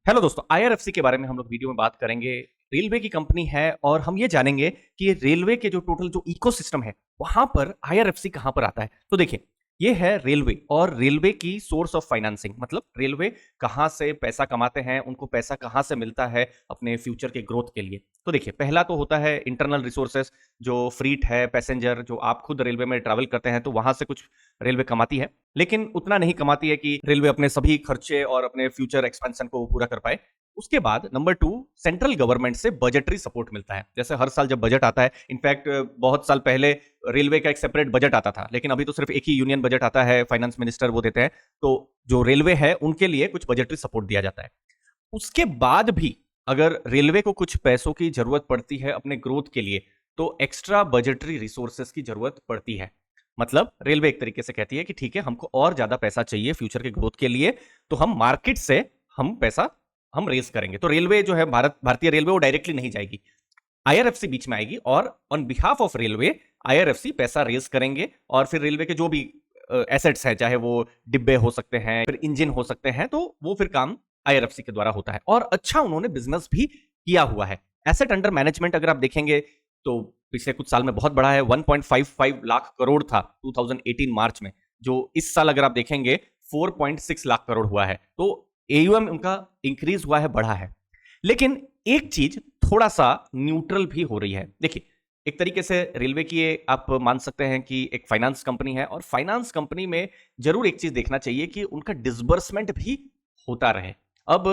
Hello दोस्तों, IRFC के बारे में हम लोग वीडियो में बात करेंगे। रेलवे की कंपनी है और हम ये जानेंगे कि ये रेलवे के जो टोटल जो इकोसिस्टम है वहां पर आईआरएफसी कहां पर आता है। तो देखिए, ये है रेलवे और रेलवे की सोर्स ऑफ फाइनेंसिंग, मतलब रेलवे कहां से पैसा कमाते हैं, उनको पैसा कहां से मिलता है अपने फ्यूचर के ग्रोथ के लिए। तो देखिए, पहला तो होता है इंटरनल रिसोर्सेस, जो फ्रीट है, पैसेंजर जो आप खुद रेलवे में ट्रैवल करते हैं तो वहां से कुछ रेलवे कमाती है, लेकिन उतना नहीं कमाती है कि रेलवे अपने सभी खर्चे और अपने फ्यूचर एक्सपेंशन को पूरा कर पाए। उसके बाद नंबर टू, सेंट्रल गवर्नमेंट से बजटरी सपोर्ट मिलता है। जैसे हर साल जब बजट आता है, इनफैक्ट बहुत साल पहले रेलवे का एक सेपरेट बजट आता था, लेकिन अभी तो सिर्फ एक ही यूनियन बजट आता है, फाइनेंस मिनिस्टर वो देते हैं। तो जो रेलवे है उनके लिए कुछ बजटरी सपोर्ट दिया जाता है। उसके बाद भी अगर रेलवे को कुछ पैसों की जरूरत पड़ती है अपने ग्रोथ के लिए, तो एक्स्ट्रा बजटरी रिसोर्सेस की जरूरत पड़ती है। मतलब रेलवे एक तरीके से कहती है कि ठीक है, हमको और ज्यादा पैसा चाहिए फ्यूचर के ग्रोथ के लिए, तो हम मार्केट से हम पैसा हम रेज करेंगे। तो रेलवे जो है, भारतीय रेलवे, वो डायरेक्टली नहीं जाएगी, आईआरएफसी बीच में आएगी और on behalf of railway IRFC पैसा रेज करेंगे। और फिर रेलवे के जो भी एसेट्स हैं, चाहे वो डिब्बे हो सकते हैं, फिर इंजन हो सकते हैं, तो वो फिर काम आईआरएफसी के द्वारा होता है। और अच्छा उन्होंने बिजनेस भी किया हुआ है। एसेट अंडर मैनेजमेंट अगर आप देखेंगे तो पिछले कुछ साल में बहुत बड़ा है, 1.55 लाख करोड़ था 2018 मार्च में, जो इस साल अगर आप देखेंगे 4.6 लाख करोड़ हुआ है। तो एयूएम उनका इंक्रीज हुआ है, बढ़ा है। लेकिन एक चीज थोड़ा सा न्यूट्रल भी हो रही है। देखिए, एक तरीके से रेलवे की ये आप मान सकते हैं कि एक फाइनेंस कंपनी है, और फाइनेंस कंपनी में जरूर एक चीज देखना चाहिए कि उनका डिसबर्समेंट भी होता रहे। अब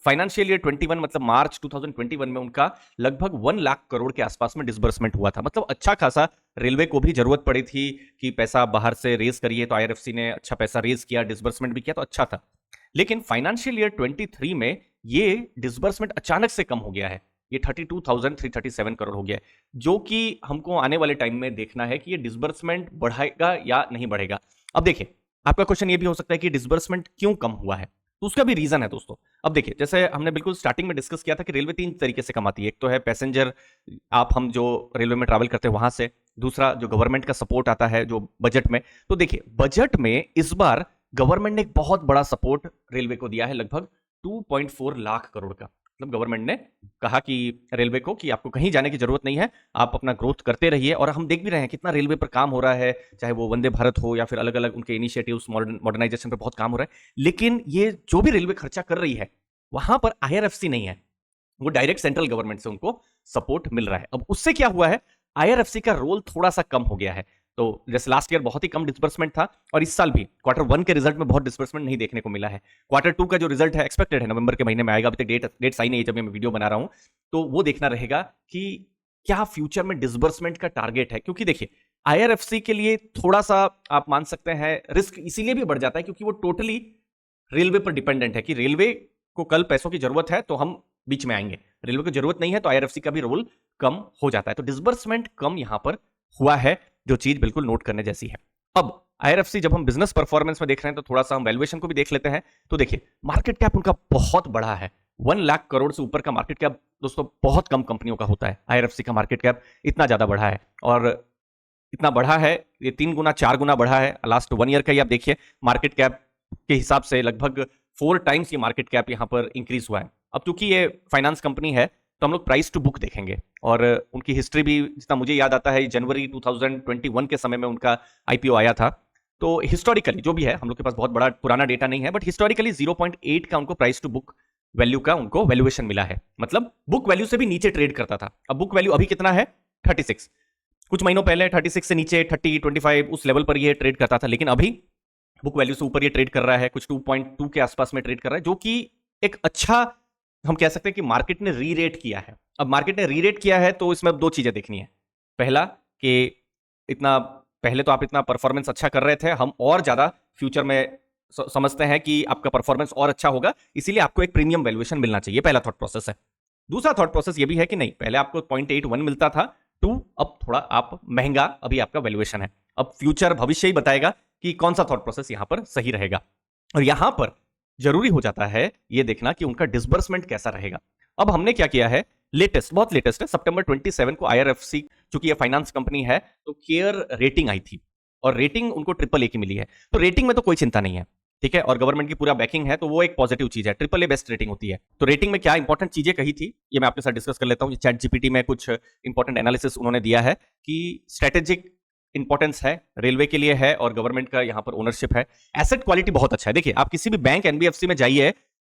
फाइनेंशियल ईयर 21, मतलब मार्च 2021 में उनका लगभग 1 लाख करोड़ के आसपास में डिसबर्समेंट हुआ था। मतलब अच्छा खासा रेलवे को भी जरूरत पड़ी थी कि पैसा बाहर से रेज करिए, तो आईआरएफसी ने अच्छा पैसा रेज किया, डिसबर्समेंट भी किया, तो अच्छा था। लेकिन फाइनेंशियल ईयर 23 में ये डिसबर्समेंट अचानक से कम हो गया है। ये 32,337 करोड़ हो गया है, जो कि हमको आने वाले टाइम में देखना है कि ये डिसबर्समेंट बढ़ेगा या नहीं बढ़ेगा। अब देखिए, आपका क्वेश्चन ये भी हो सकता है कि डिसबर्समेंट क्यों कम हुआ है, तो उसका भी रीजन है दोस्तों। अब देखिए, जैसे हमने बिल्कुल स्टार्टिंग में डिस्कस किया था कि रेलवे 3 तरीके से कमाती है। एक तो है पैसेंजर, आप हम जो रेलवे में ट्रैवल करते हैं वहां से। दूसरा, जो गवर्नमेंट का सपोर्ट आता है जो बजट में। तो देखिए, बजट में इस बार गवर्नमेंट ने एक बहुत बड़ा सपोर्ट रेलवे को दिया है, लगभग 2.4 लाख करोड़ का। मतलब गवर्नमेंट ने कहा कि रेलवे को कि आपको कहीं जाने की जरूरत नहीं है, आप अपना ग्रोथ करते रहिए। और हम देख भी रहे हैं कितना रेलवे पर काम हो रहा है, चाहे वो वंदे भारत हो या फिर अलग अलग उनके इनिशिएटिव्स, मॉडर्नाइजेशन पर बहुत काम हो रहा है। लेकिन ये जो भी रेलवे खर्चा कर रही है, वहां पर आईआरएफसी नहीं है, वो डायरेक्ट सेंट्रल गवर्नमेंट से उनको सपोर्ट मिल रहा है। अब उससे क्या हुआ है, आईआरएफसी का रोल थोड़ा सा कम हो गया है। तो जैसे लास्ट ईयर बहुत ही कम डिस्बर्समेंट था, और इस साल भी क्वार्टर 1 के रिजल्ट में बहुत डिस्बर्समेंट नहीं देखने को मिला है। क्वार्टर 2 का जो रिजल्ट है एक्सपेक्टेड है नवंबर के महीने में आएगा। अभी तक डेट्स आई नहीं है जब मैं वीडियो बना रहा हूं, तो वो देखना रहेगा कि क्या फ्यूचर में डिस्बर्समेंट का टारगेट है। क्योंकि देखिए, आईआरएफसी के लिए थोड़ा सा आप मान सकते हैं रिस्क इसीलिए भी बढ़ जाता है क्योंकि वो टोटली रेलवे पर डिपेंडेंट है कि रेलवे को कल पैसों की जरूरत है तो हम बीच में आएंगे, रेलवे को जरूरत नहीं है तो आईआरएफसी का भी रोल कम हो जाता है। तो डिसबर्समेंट कम यहां पर हुआ है, जो चीज बिल्कुल नोट करने जैसी है। अब आईआरएफसी जब हम बिजनेस परफॉर्मेंस में देख रहे हैं तो थोड़ा सा हम वैल्यूएशन को भी देख लेते हैं। तो देखिए, मार्केट कैप उनका बहुत बड़ा है, 1 लाख करोड़ से ऊपर का मार्केट कैप दोस्तों बहुत कम कंपनियों का होता है। आईआरएफसी का मार्केट कैप इतना ज्यादा बढ़ा है, और इतना बढ़ा है, ये 3 गुना 4 गुना बढ़ा है लास्ट 1 ईयर का ही। आप देखिए, मार्केट कैप के हिसाब से लगभग 4 टाइम्स ये मार्केट कैप यहां पर इंक्रीज हुआ है। अब क्योंकि ये फाइनेंस कंपनी है तो हम लोग प्राइस टू बुक देखेंगे, और उनकी हिस्ट्री भी जितना मुझे याद आता है, जनवरी 2021 के समय में उनका आईपीओ आया था। तो हिस्टोरिकली जो भी है, हम लोग के पास बहुत बड़ा पुराना डेटा नहीं है, बट हिस्टोरिकली 0.8 का उनको प्राइस टू बुक वैल्यू का उनको वैल्यूएशन मिला है। मतलब बुक वैल्यू से भी नीचे ट्रेड करता था। अब बुक वैल्यू अभी कितना है, 36। कुछ महीनों पहले 36 से नीचे 30, 25 उस लेवल पर ये ट्रेड करता था, लेकिन अभी बुक वैल्यू से ऊपर ये ट्रेड कर रहा है, कुछ 2.2 के आसपास में ट्रेड कर रहा है, जो कि एक अच्छा, हम कह सकते हैं कि मार्केट ने री रेट किया है। अब मार्केट ने री रेट किया है तो इसमें अब 2 चीजें देखनी है। पहला कि इतना पहले तो आप इतना परफॉर्मेंस अच्छा कर रहे थे, हम और ज्यादा फ्यूचर में समझते हैं कि आपका परफॉर्मेंस और अच्छा होगा, इसीलिए आपको एक प्रीमियम वैल्यूएशन मिलना चाहिए। पहला थॉट प्रोसेस है। दूसरा थॉट प्रोसेस ये भी है कि नहीं, पहले आपको 0.81 मिलता था, टू अब थोड़ा आप महंगा अभी आपका वैल्यूएशन है। अब फ्यूचर, भविष्य ही बताएगा कि कौन सा थॉट प्रोसेस यहां पर सही रहेगा। और यहां पर जरूरी हो जाता है ये देखना कि उनका डिसबर्समेंट कैसा रहेगा। अब हमने क्या किया है, लेटेस्ट, बहुत लेटेस्ट है, सितंबर 27 को आईआरएफसी, चूंकि ये फाइनेंस कंपनी है, तो केयर रेटिंग आई थी, और रेटिंग उनको AAA की मिली है। तो रेटिंग में तो कोई चिंता नहीं है, ठीक है, और गवर्नमेंट की पूरा बैकिंग है, तो वो एक पॉजिटिव चीज है। ट्रिपल ए बेस्ट रेटिंग होती है। तो रेटिंग में क्या इंपॉर्टेंट चीजें कही थी, ये मैं आपके साथ डिस्कस कर लेता हूँ। चैट जीपीटी में कुछ इंपॉर्टेंट एनालिसिस उन्होंने दिया है कि स्ट्रेटेजिक इंपॉर्टेंस है रेलवे के लिए है, और गवर्नमेंट का यहां पर ओनरशिप है। एसेट क्वालिटी बहुत अच्छा है। देखिए, आप किसी भी बैंक एनबीएफसी में जाइए,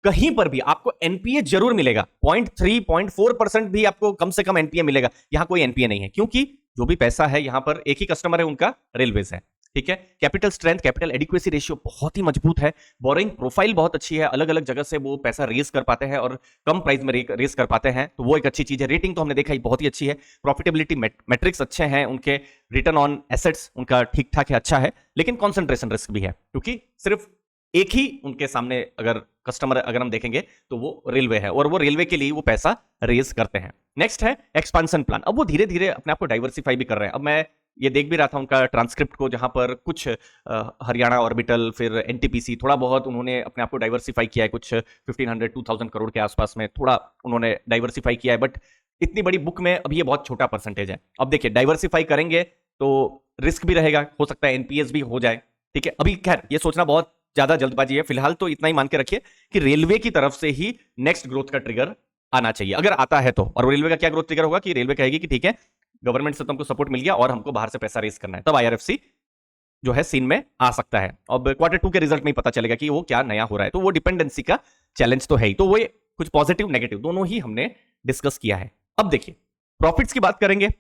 कहीं पर भी आपको एनपीए जरूर मिलेगा। 0.3 0.4% भी आपको कम से कम एनपीए मिलेगा। यहां कोई एनपीए नहीं है, क्योंकि जो भी पैसा है यहां पर एक ही कस्टमर है, उनका रेलवेज है। ठीक है, capital strength, capital adequacy ratio बहुत ही मजबूत है। बोरिंग प्रोफाइल बहुत अच्छी है, अलग अलग जगह से वो पैसा रेज कर पाते हैं और कम प्राइस में रेज कर पाते हैं, तो वो एक अच्छी चीज है। रेटिंग तो हमने देखा ही बहुत ही अच्छी है। प्रॉफिटेबिलिटी मैट्रिक्स अच्छे हैं उनके, रिटर्न ऑन एसेट्स उनका ठीक ठाक है, अच्छा है। लेकिन कॉन्सेंट्रेशन रिस्क भी है, क्योंकि सिर्फ एक ही उनके सामने अगर कस्टमर अगर हम देखेंगे तो वो रेलवे है, और वो रेलवे के लिए वो पैसा रेज करते हैं। नेक्स्ट है एक्सपांशन प्लान। अब वो धीरे धीरे अपने आप को डाइवर्सिफाई भी कर रहे हैं। अब मैं ये देख भी रहा था उनका ट्रांसक्रिप्ट को, जहां पर कुछ हरियाणा ऑर्बिटल, फिर एनटीपीसी, थोड़ा बहुत उन्होंने अपने आप को डाइवर्सिफाई किया है। कुछ 1500 2000 करोड़ के आसपास में थोड़ा उन्होंने डाइवर्सिफाई किया है, बट इतनी बड़ी बुक में अभी ये बहुत छोटा परसेंटेज है। अब देखिए, डाइवर्सिफाई करेंगे तो रिस्क भी रहेगा, हो सकता है एनपीएस भी हो जाए। ठीक है, अभी खैर ये सोचना बहुत ज्यादा जल्दबाजी है। फिलहाल तो इतना ही मान के रखिए कि रेलवे की तरफ से ही नेक्स्ट ग्रोथ का ट्रिगर आना चाहिए, अगर आता है तो। और रेलवे का क्या ग्रोथ ट्रिगर होगा कि रेलवे कहेगी कि ठीक है, गवर्नमेंट से तुमको सपोर्ट मिल गया और हमको बाहर से पैसा रेज करना है, तब आईआरएफसी जो है सीन में आ सकता है। अब Q2 के रिजल्ट में ही पता चलेगा कि वो क्या नया हो रहा है। तो वो डिपेंडेंसी का चैलेंज तो है ही। तो वो कुछ पॉजिटिव नेगेटिव दोनों ही हमने डिस्कस किया है। अब देखिए, प्रॉफिट्स की बात करेंगे।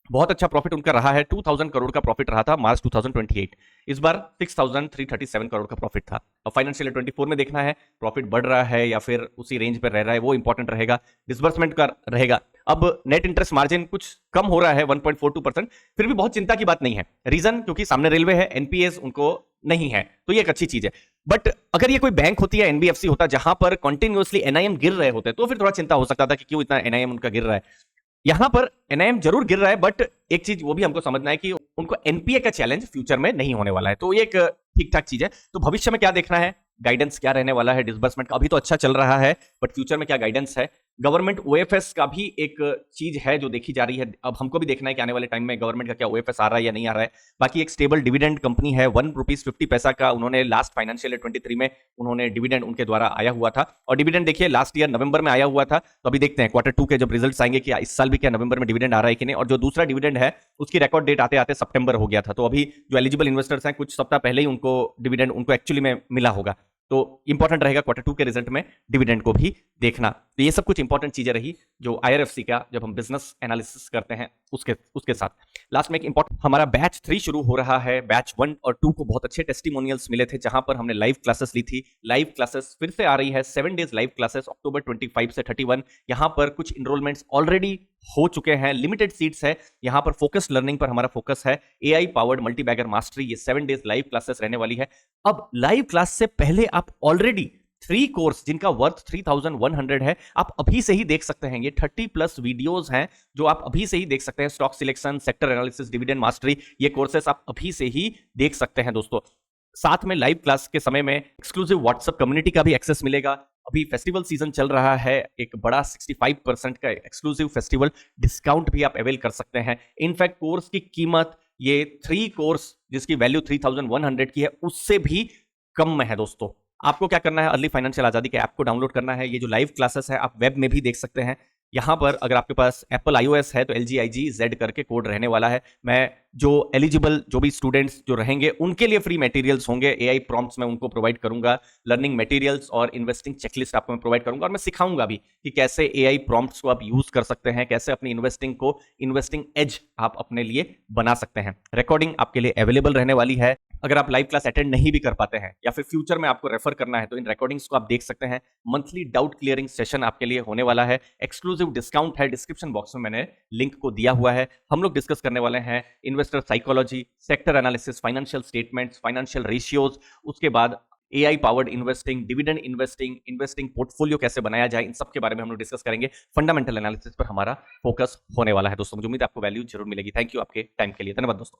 बहुत अच्छा प्रॉफिट उनका रहा है। 2000 करोड़ का प्रॉफिट रहा था मार्च 2028। इस बार 6337 करोड़ का प्रॉफिट था। अब फाइनेंशियल 24 में देखना है प्रॉफिट बढ़ रहा है या फिर उसी रेंज पर रह रहा है, वो इंपॉर्टेंट रहेगा। डिसबर्समेंट का रहेगा। अब नेट इंटरेस्ट मार्जिन कुछ कम हो रहा है 1.42%, फिर भी बहुत चिंता की बात नहीं है। रीजन, क्योंकि सामने रेलवे है, एनपीएस उनको नहीं है, तो ये एक अच्छी चीज है। बट अगर ये कोई बैंक होती है, एनबीएफसी होता, जहां पर कंटिन्यूअसली एनआईएम गिर रहे होते, तो फिर थोड़ा चिंता हो सकता था कि क्यों इतना एनआईएम उनका गिर रहा है। यहां पर एनआईएम जरूर गिर रहा है, बट एक चीज वो भी हमको समझना है कि उनको एनपीए का चैलेंज फ्यूचर में नहीं होने वाला है, तो ये एक ठीक ठाक चीज है। तो भविष्य में क्या देखना है, गाइडेंस क्या रहने वाला है डिसबर्समेंट का। अभी तो अच्छा चल रहा है, बट फ्यूचर में क्या गाइडेंस है। गवर्नमेंट ओएफएस का भी एक चीज है जो देखी जा रही है। अब हमको भी देखना है कि आने वाले टाइम में गवर्नमेंट का क्या ओएफएस आ रहा है या नहीं आ रहा है। बाकी एक स्टेबल डिविडेंड कंपनी है, ₹1.50 का उन्होंने लास्ट फाइनेंशियल 23 में उन्होंने डिविडेंड उनके द्वारा आया हुआ था। और डिविडेंड देखिए लास्ट ईयर नवंबर में आया हुआ था। तो अभी देखते हैं Q2 के जब रिजल्ट्स आएंगे कि इस साल भी क्या नवंबर में डिविडेंड आ रहा है कि नहीं। और जो दूसरा डिविडेंड है उसकी रिकॉर्ड डेट आते आते सितंबर हो गया था। तो अभी जो एलिजिबल इन्वेस्टर्स हैं, कुछ सप्ताह पहले ही उनको डिविडेंड उनको एक्चुअली में मिला होगा। तो इंपॉर्टेंट रहेगा Q2 के रिजल्ट में डिविडेंड को भी देखना। तो ये सब कुछ इंपॉर्टेंट चीजें रही जो आईआरएफसी का जब हम बिजनेस एनालिसिस करते हैं उसके साथ। लास्ट में एक इंपॉर्टेंट, हमारा बैच 3 शुरू हो रहा है। बैच 1 और 2 को बहुत अच्छे टेस्टिमोनियल्स मिले थे, जहां पर हमने लाइव क्लासेस ली थी। लाइव क्लासेस फिर से आ रही है, 7 डेज लाइव क्लासेस अक्टूबर 25 से 31। यहां पर कुछ इनरोलमेंट्स ऑलरेडी हो चुके हैं, लिमिटेड सीट्स है। यहां पर फोकस लर्निंग पर हमारा फोकस है। एआई पावर्ड मल्टीबैगर मास्टरी, ये 7 डेज लाइव क्लासेस रहने वाली है। अब लाइव क्लास से पहले आप ऑलरेडी 3 कोर्स जिनका वर्थ 3100 है, आप अभी से ही देख सकते हैं। ये 30+ वीडियोस हैं जो आप अभी से ही देख सकते हैं। Stock selection, sector analysis, dividend mastery, ये कोर्सेस आप अभी से ही देख सकते हैं दोस्तों। साथ में लाइव क्लास के समय में एक्सक्लूसिव व्हाट्सएप कम्युनिटी का भी एक्सेस मिलेगा। अभी फेस्टिवल सीजन चल रहा है, एक बड़ा 65% का एक्सक्लूसिव फेस्टिवल डिस्काउंट भी आप अवेल कर सकते हैं। इनफैक्ट कोर्स की कीमत ये 3 कोर्स जिसकी वैल्यू 3100 की है, उससे भी कम में है दोस्तों। आपको क्या करना है, अर्ली फाइनेंशियल आजादी के ऐप को डाउनलोड करना है। ये जो लाइव क्लासेस है आप वेब में भी देख सकते हैं। यहां पर अगर आपके पास एप्पल iOS है तो LGIGZ करके कोड रहने वाला है। मैं जो एलिजिबल जो भी स्टूडेंट्स जो रहेंगे उनके लिए फ्री मटेरियल्स होंगे। एआई प्रॉम्प्ट्स मैं उनको प्रोवाइड करूंगा, लर्निंग मटेरियल्स और इन्वेस्टिंग चेकलिस्ट आपको मैं प्रोवाइड करूंगा। और मैं सिखाऊंगा भी कि कैसे एआई प्रॉम्प्ट्स को आप यूज कर सकते हैं, कैसे अपनी इन्वेस्टिंग को इन्वेस्टिंग एज आप अपने लिए बना सकते हैं। रिकॉर्डिंग आपके लिए अवेलेबल रहने वाली है। अगर आप लाइव क्लास अटेंड नहीं भी कर पाते हैं या फिर फ्यूचर में आपको रेफर करना है तो इन रिकॉर्डिंग्स को आप देख सकते हैं। मंथली डाउट क्लियरिंग सेशन आपके लिए होने वाला है। एक्सक्लूसिव डिस्काउंट है, डिस्क्रिप्शन बॉक्स में मैंने लिंक को दिया हुआ है। हम लोग डिस्कस करने वाले हैं investor psychology, sector analysis, financial statements, financial ratios, उसके बाद AI powered investing, dividend investing, investing portfolio कैसे बनाया जाए, इन सब के बारे में हम लोग डिस्कस करेंगे। फंडामेंटल एनालिसिस पर हमारा फोकस होने वाला है दोस्तों। मुझे उम्मीद है आपको वैल्यू जरूर मिलेगी। थैंक यू आपके टाइम के लिए, धन्यवाद दोस्तों।